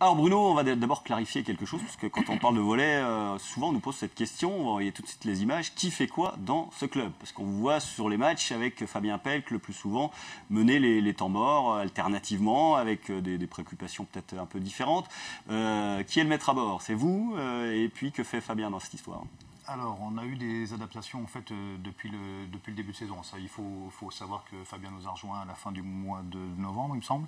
Alors Bruno, on va d'abord clarifier quelque chose, parce que quand on parle de volley, souvent on nous pose cette question, on va envoyer tout de suite les images, qui fait quoi dans ce club? Parce qu'on vous voit sur les matchs avec Fabien Pelk le plus souvent mener les temps morts alternativement, avec des préoccupations peut-être un peu différentes. Qui est le maître à bord? C'est vous, et puis que fait Fabien dans cette histoire? Alors, on a eu des adaptations en fait depuis le début de saison. Ça, il faut savoir que Fabien nous a rejoint à la fin du mois de novembre, il me semble.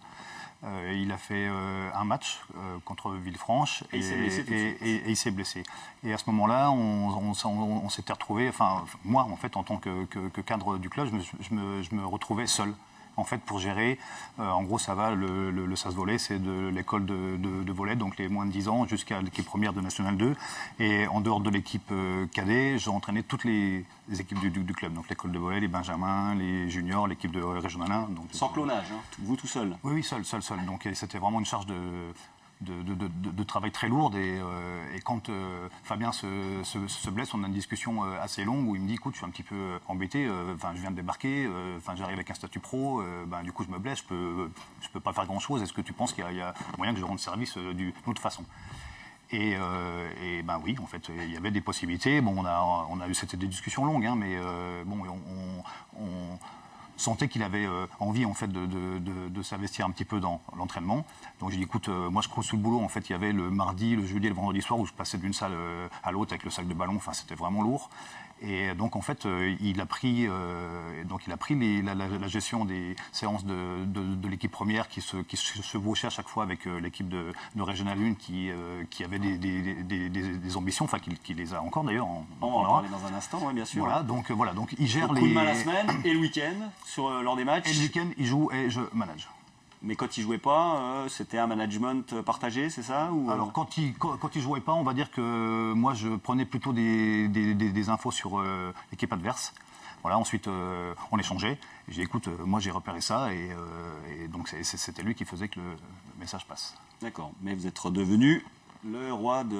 Il a fait un match contre Villefranche Et il s'est blessé tout de suite. et il s'est blessé. Et à ce moment-là, on s'était retrouvé. Enfin, moi, en fait, en tant que cadre du club, je me retrouvais seul. En fait, pour gérer, en gros, ça va, le SAS Volley, c'est de l'école de volley, donc les moins de 10 ans, jusqu'à l'équipe première de National 2. Et en dehors de l'équipe cadet, j'ai entraîné toutes les équipes du club. Donc l'école de volley, les benjamins, les juniors, l'équipe de régional 1. Donc, Sans clonage, hein, vous tout seul? Oui, seul. Donc c'était vraiment une charge de travail très lourde et quand Fabien se blesse, on a une discussion assez longue où il me dit écoute, je suis un petit peu embêté, je viens de débarquer, j'arrive avec un statut pro, du coup je me blesse, je peux pas faire grand chose, est-ce que tu penses qu'il y a moyen que je rende service d'une autre façon? Et oui, en fait, il y avait des possibilités. Bon, on a eu c'était des discussions longues, hein, mais on sentait qu'il avait envie en fait de s'investir un petit peu dans l'entraînement. Donc j'ai dit écoute, moi je crois sous le boulot. En fait, il y avait le mardi, le jeudi et le vendredi soir où je passais d'une salle à l'autre avec le sac de ballon. Enfin, c'était vraiment lourd. Et donc en fait, il a pris la gestion des séances de l'équipe première qui se chevauchait à chaque fois avec l'équipe de Régional 1 qui avait des ambitions, enfin qui les a encore d'ailleurs. On va en parler dans un instant, oui, bien sûr. Voilà, donc il gère Coup de main la semaine et le week-end lors des matchs. Et le week-end, il joue et je manage. Mais quand il jouait pas, c'était un management partagé, c'est ça ou... Alors quand il jouait pas, on va dire que moi je prenais plutôt des infos sur l'équipe adverse. Voilà, ensuite on échangeait. J'ai dit écoute, moi j'ai repéré ça et donc c'était lui qui faisait que le message passe. D'accord, mais vous êtes redevenu le roi du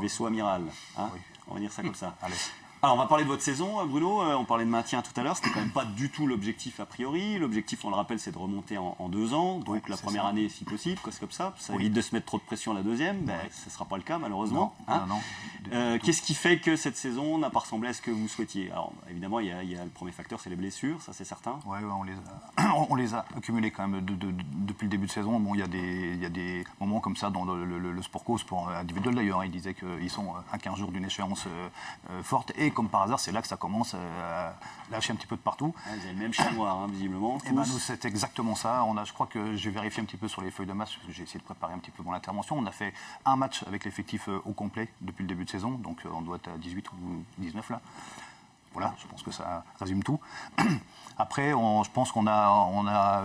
vaisseau amiral, hein, oui. On va dire ça comme ça. Allez. Alors, on va parler de votre saison, Bruno. On parlait de maintien tout à l'heure. C'était quand même pas du tout l'objectif a priori. L'objectif, on le rappelle, c'est de remonter en 2 ans. Donc, Oui, la c'est première ça. année, si possible, c'est comme ça. Ça Oui. évite de se mettre trop de pression la deuxième. Ben, ce ne sera pas le cas, malheureusement. Non. Qu'est-ce qui fait que cette saison n'a pas ressemblé à ce que vous souhaitiez? Alors, évidemment, il y a le premier facteur, c'est les blessures. Ça, c'est certain. Ouais, on les a accumulés quand même depuis le début de saison. Bon, il y a des moments comme ça dans le sport co, sport individuel d'ailleurs. Ils disaient qu'ils sont à 15 jours d'une échéance forte. Et comme par hasard, c'est là que ça commence à lâcher un petit peu de partout. Vous avez le même chat noir, hein, visiblement. Et nous, c'est exactement ça. Je crois que j'ai vérifié un petit peu sur les feuilles de match, parce que j'ai essayé de préparer un petit peu mon intervention. On a fait un match avec l'effectif au complet depuis le début de saison. Donc on doit être à 18 ou 19 là. Voilà, je pense que ça résume tout. Après, je pense qu'on a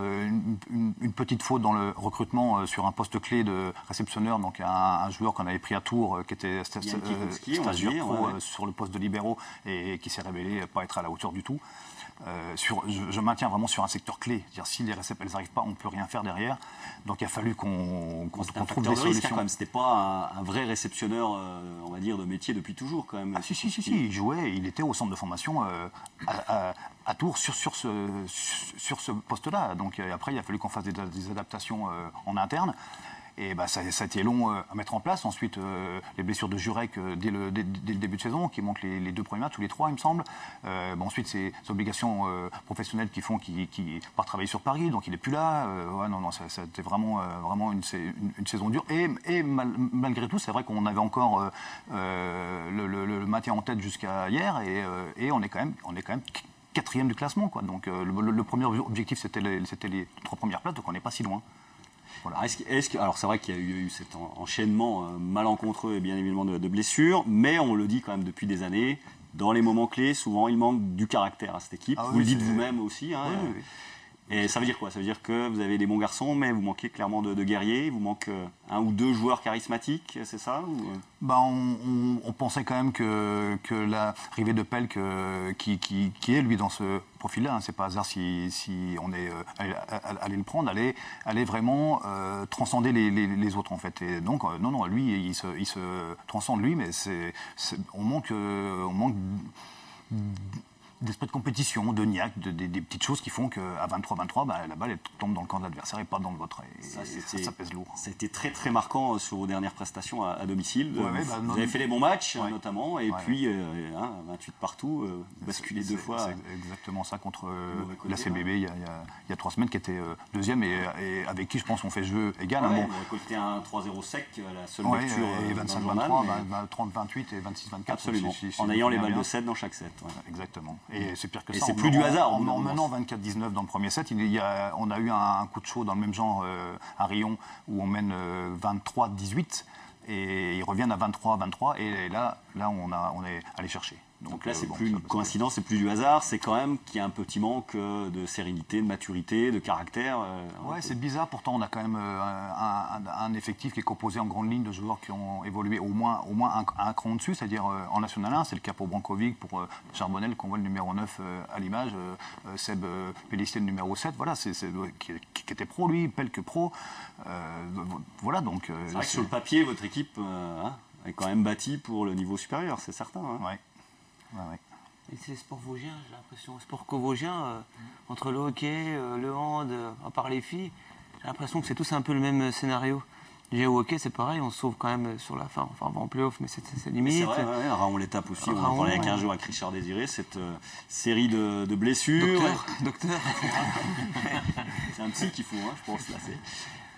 une petite faute dans le recrutement sur un poste clé de réceptionneur, donc un joueur qu'on avait pris à Tours, qui était stagiaire pro sur le poste de libéraux et qui s'est révélé pas être à la hauteur du tout. Je maintiens vraiment sur un secteur clé. C'est-à-dire, si les réceptes elles n'arrivent pas, on ne peut rien faire derrière. Donc il a fallu qu'on trouve des solutions. C'était pas un vrai réceptionneur, on va dire, de métier depuis toujours quand même. Ah, si, il jouait, il était au centre de formation à Tours sur ce poste-là. Donc après, il a fallu qu'on fasse des adaptations en interne. Et ça a été long à mettre en place. Ensuite, les blessures de Jurek dès le début de saison, qui manquent les 2 premiers matchs, ou les 3, il me semble. Ensuite, ces obligations professionnelles qui font qu'il part travailler sur Paris, donc il n'est plus là. Ça a été vraiment une saison dure. Et malgré tout, c'est vrai qu'on avait encore le maintien en tête jusqu'à hier, et on est quand même 4e du classement, quoi. Donc le premier objectif, c'était les 3 premières places, donc on n'est pas si loin. Voilà. Alors c'est vrai qu'il y a eu cet enchaînement malencontreux et bien évidemment de blessures, mais on le dit quand même depuis des années, dans les moments clés, souvent il manque du caractère à cette équipe. Vous le dites vous-même aussi. Hein, oui. Et ça veut dire quoi? Ça veut dire que vous avez des bons garçons, mais vous manquez clairement de guerriers, il vous manque 1 ou 2 joueurs charismatiques, c'est ça ou... On pensait quand même que l'arrivée de Pelk, qui est lui dans ce profil-là, hein, c'est pas hasard si on est allé le prendre, allait vraiment transcender les autres en fait. Et donc non, lui il se transcende lui, mais on manque d'esprit de compétition, de niaque, des petites choses qui font qu'à 23-23, la balle elle tombe dans le camp de l'adversaire et pas dans le vôtre. Et ça pèse lourd. Ça a été très très marquant sur vos dernières prestations à domicile. Vous avez fait les bons matchs notamment, et puis 28 partout, basculé 2 fois. C'est exactement ça contre la CBB il y a 3 semaines, qui était deuxième et avec qui je pense on fait jeu égal. Vous avez récolté un 3-0 sec à la seule lecture. Et 25-23, 30-28 et 26-24. Absolument, en ayant les balles de 7 dans chaque set. Exactement. Et c'est pire que ça. Et c'est plus du hasard. En menant 24-19 dans le premier set, on a eu un coup de chaud dans le même genre à Rion, où on mène 23-18 et ils reviennent à 23-23 et là on est allé chercher. Donc là, c'est plus une coïncidence, c'est plus du hasard, c'est quand même qu'il y a un petit manque de sérénité, de maturité, de caractère. Ouais, c'est bizarre, pourtant on a quand même un effectif qui est composé en grande ligne de joueurs qui ont évolué au moins un cran au-dessus, c'est-à-dire en National 1, c'est le cas pour Brankovic, pour Charbonnel, qu'on voit le numéro 9 à l'image, Seb Pellissier le numéro 7, voilà, qui était pro lui, Pelk pro. Voilà, donc. C'est vrai que sur le papier, votre équipe est quand même bâtie pour le niveau supérieur, c'est certain. Ouais. Et c'est sport vosgien, j'ai l'impression. Sport co-vosgien, entre le hockey, le hand, à part les filles, j'ai l'impression que c'est tous un peu le même scénario. Déjà au hockey, c'est pareil, on se sauve quand même sur la fin. Enfin, on va en playoff, mais c'est limite. C'est vrai, Raon l'étape aussi. On en parlait il y a 15 jours avec Richard Désiré, cette série de blessures. Docteur. C'est un psy qu'il faut, je pense. Là,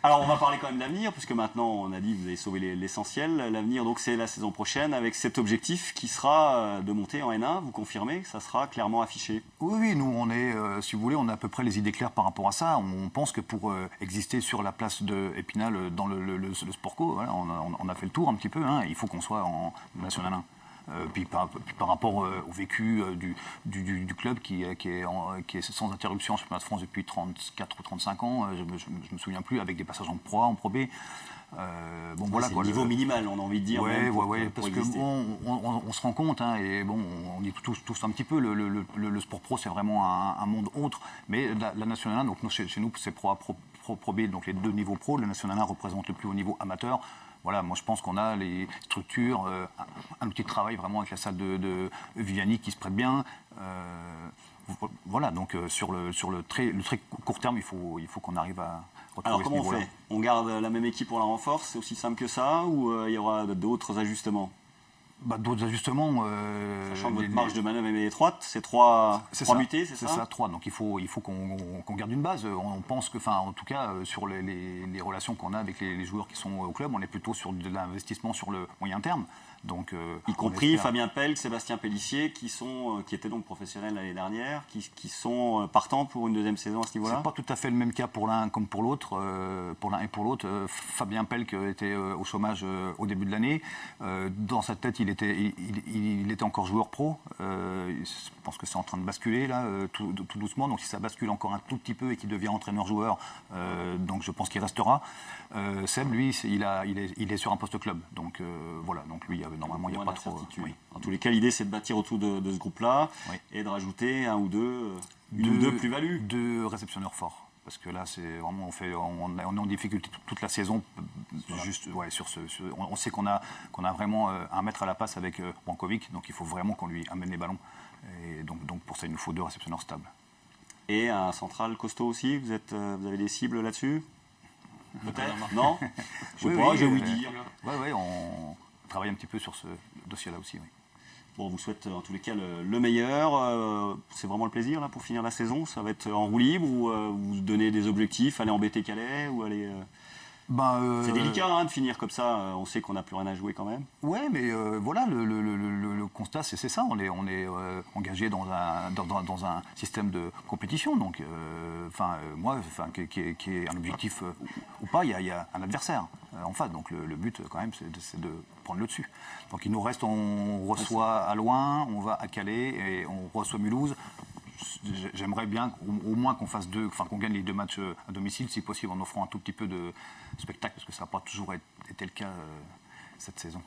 alors, on va parler quand même d'avenir, puisque maintenant, on a dit que vous avez sauvé l'essentiel. L'avenir, donc, c'est la saison prochaine, avec cet objectif qui sera de monter en N1. Vous confirmez que ça sera clairement affiché? Oui, nous, on est, si vous voulez, on a à peu près les idées claires par rapport à ça. On pense que pour exister sur la place de Épinal dans le sport co, voilà, on a fait le tour un petit peu. Il faut qu'on soit en National 1. Puis par rapport au vécu du club qui est sans interruption en championnat de France depuis 34 ou 35 ans, je ne me souviens plus, avec des passages en Pro A, en Pro B. Voilà, c'est le niveau minimal, on a envie de dire. Oui, parce que on se rend compte, et on dit tous un petit peu, le sport pro c'est vraiment un monde autre, mais la National 1, donc chez nous c'est Pro A, Pro B, donc les 2 niveaux pro, la National 1 représente le plus haut niveau amateur. Voilà, moi je pense qu'on a les structures, un outil de travail vraiment avec la salle de Viviani qui se prête bien. Voilà, donc sur le très court terme, il faut qu'on arrive à retrouver. Alors comment on fait? On garde la même équipe, on la renforce, c'est aussi simple que ça, ou il y aura d'autres ajustements? D'autres ajustements. Sachant que votre marge de manœuvre est étroite, c'est 3 mutés, c'est ça? C'est ça, 3. Donc il faut qu'on garde une base. On pense que, en tout cas, sur les relations qu'on a avec les joueurs qui sont au club, on est plutôt sur de l'investissement sur le moyen terme. Donc, y compris Fabien Pelk, Sébastien Pellissier, qui étaient donc professionnels l'année dernière, qui sont partants pour une deuxième saison à ce niveau-là. C'est pas tout à fait le même cas pour l'un comme pour l'autre. Pour l'un et pour l'autre, Fabien Pelk était au chômage au début de l'année. Dans sa tête, il était encore joueur pro. Je pense que c'est en train de basculer là, tout doucement. Donc si ça bascule encore un tout petit peu et qu'il devient entraîneur-joueur, donc je pense qu'il restera. Seb, lui, il est sur un poste club. Donc voilà. Donc lui, normalement, il n'y a pas trop. Oui. En tous les cas, l'idée, c'est de bâtir autour de ce groupe-là et de rajouter une ou deux plus-values. 2 réceptionneurs forts. Parce que là, c'est vraiment, on est en difficulté toute la saison. On sait qu'on a vraiment un maître à la passe avec Brankovic, donc il faut vraiment qu'on lui amène les ballons. Et donc pour ça, il nous faut 2 réceptionneurs stables. Et un central costaud aussi. Vous avez des cibles là-dessus? Peut-être. Non. Je sais pas. J'ai ouï dire. Oui, on travaille un petit peu sur ce dossier-là aussi. Oui. Bon, on vous souhaite en tous les cas le meilleur. C'est vraiment le plaisir là pour finir la saison. Ça va être en roue libre ou vous donnez des objectifs, aller embêter Calais ou aller. C'est délicat de finir comme ça. On sait qu'on n'a plus rien à jouer quand même. Oui, mais voilà, le constat, c'est ça. On est engagé dans un système de compétition. Donc, qui est un objectif ou pas, il y a un adversaire en face. Donc, le but, quand même, c'est de prendre le dessus. Donc, il nous reste, on reçoit à Loin, on va à Calais et on reçoit Mulhouse. J'aimerais bien au moins qu'on gagne les 2 matchs à domicile, si possible, en offrant un tout petit peu de spectacle, parce que ça n'a pas toujours été le cas cette saison.